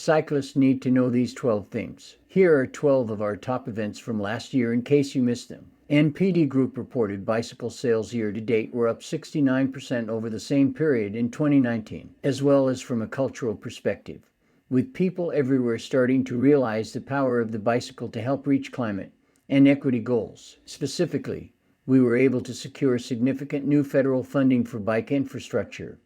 Cyclists need to know these 12 things. Here are 12 of our top events from last year in case you missed them. NPD Group reported bicycle sales year to date were up 69% over the same period in 2019, as well as from a cultural perspective, with people everywhere starting to realize the power of the bicycle to help reach climate and equity goals. Specifically, we were able to secure significant new federal funding for bike infrastructure.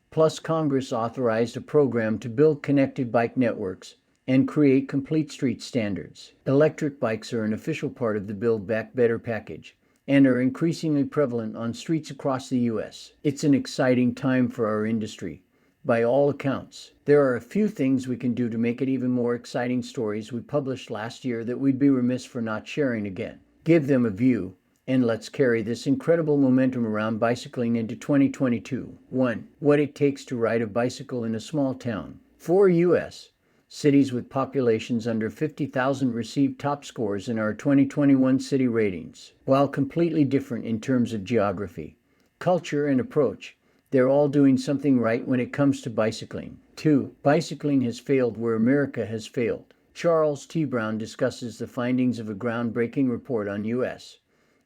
Plus, Congress authorized a program to build connected bike networks and create complete street standards. Electric bikes are an official part of the Build Back Better package and are increasingly prevalent on streets across the U.S. It's an exciting time for our industry. By all accounts, there are a few things we can do to make it even more exciting. Stories we published last year that we'd be remiss for not sharing again. Give them a view, and let's carry this incredible momentum around bicycling into 2022. 1. What it takes to ride a bicycle in a small town. 4 U.S. cities with populations under 50,000 received top scores in our 2021 city ratings. While completely different in terms of geography, culture, and approach, they're all doing something right when it comes to bicycling. 2. Bicycling has failed where America has failed. Charles T. Brown discusses the findings of a groundbreaking report on U.S.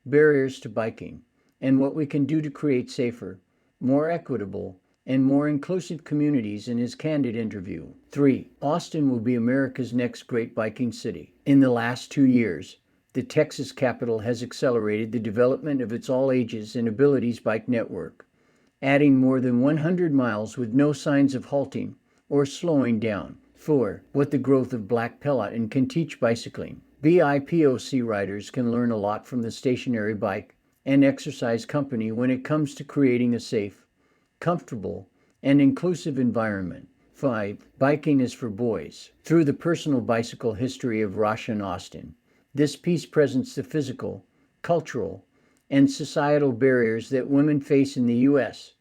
barriers to biking and what we can do to create safer, more equitable, and more inclusive communities in his candid interview. 3. Austin will be America's next great biking city. In the last 2 years, the Texas capital has accelerated the development of its all-ages and abilities bike network, adding more than 100 miles with no signs of halting or slowing down. 4. What the growth of Black Peloton can teach bicycling. BIPOC riders can learn a lot from the stationary bike and exercise company when it comes to creating a safe, comfortable, and inclusive environment. 5. Biking is for boys. Through the personal bicycle history of Roshan Austin, this piece presents the physical, cultural, and societal barriers that women face in the U.S.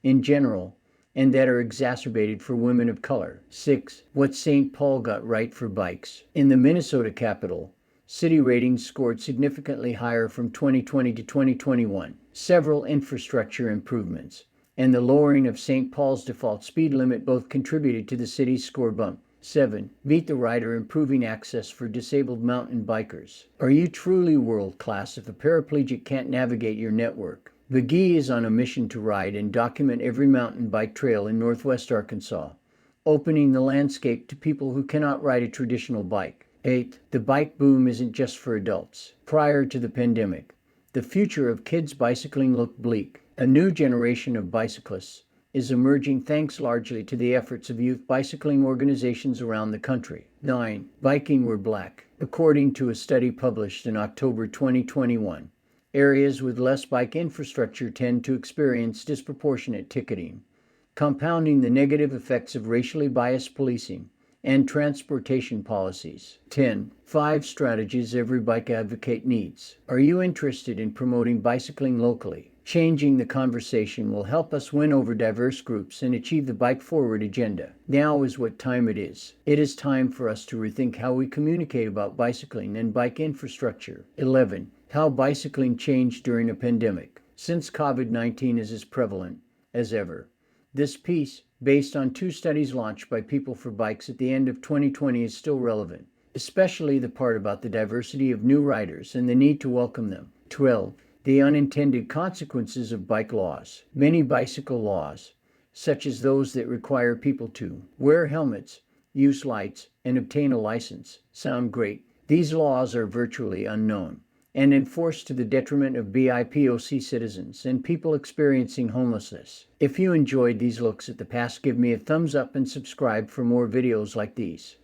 in general, and that are exacerbated for women of color. 6. What St. Paul got right for bikes. In the Minnesota capital, city ratings scored significantly higher from 2020 to 2021. Several infrastructure improvements and the lowering of St. Paul's default speed limit both contributed to the city's score bump. 7. Beat the Rider, improving access for disabled mountain bikers. Are you truly world-class if a paraplegic can't navigate your network? The GI is on a mission to ride and document every mountain bike trail in Northwest Arkansas, opening the landscape to people who cannot ride a traditional bike. 8. The bike boom isn't just for adults. Prior to the pandemic, the future of kids bicycling looked bleak. A new generation of bicyclists is emerging thanks largely to the efforts of youth bicycling organizations around the country. 9. Biking where Black. According to a study published in October 2021, areas with less bike infrastructure tend to experience disproportionate ticketing, compounding the negative effects of racially biased policing and transportation policies. 10. 5 strategies every bike advocate needs. Are you interested in promoting bicycling locally? Changing the conversation will help us win over diverse groups and achieve the Bike Forward agenda. Now is what time it is. It is time for us to rethink how we communicate about bicycling and bike infrastructure. 11. How bicycling changed during a pandemic. Since COVID-19 is as prevalent as ever, this piece, based on 2 studies launched by People for Bikes at the end of 2020, is still relevant, especially the part about the diversity of new riders and the need to welcome them. 12. The unintended consequences of bike laws. Many bicycle laws, such as those that require people to wear helmets, use lights, and obtain a license, sound great. These laws are virtually unknown and enforced to the detriment of BIPOC citizens and people experiencing homelessness. If you enjoyed these looks at the past, give me a thumbs up and subscribe for more videos like these.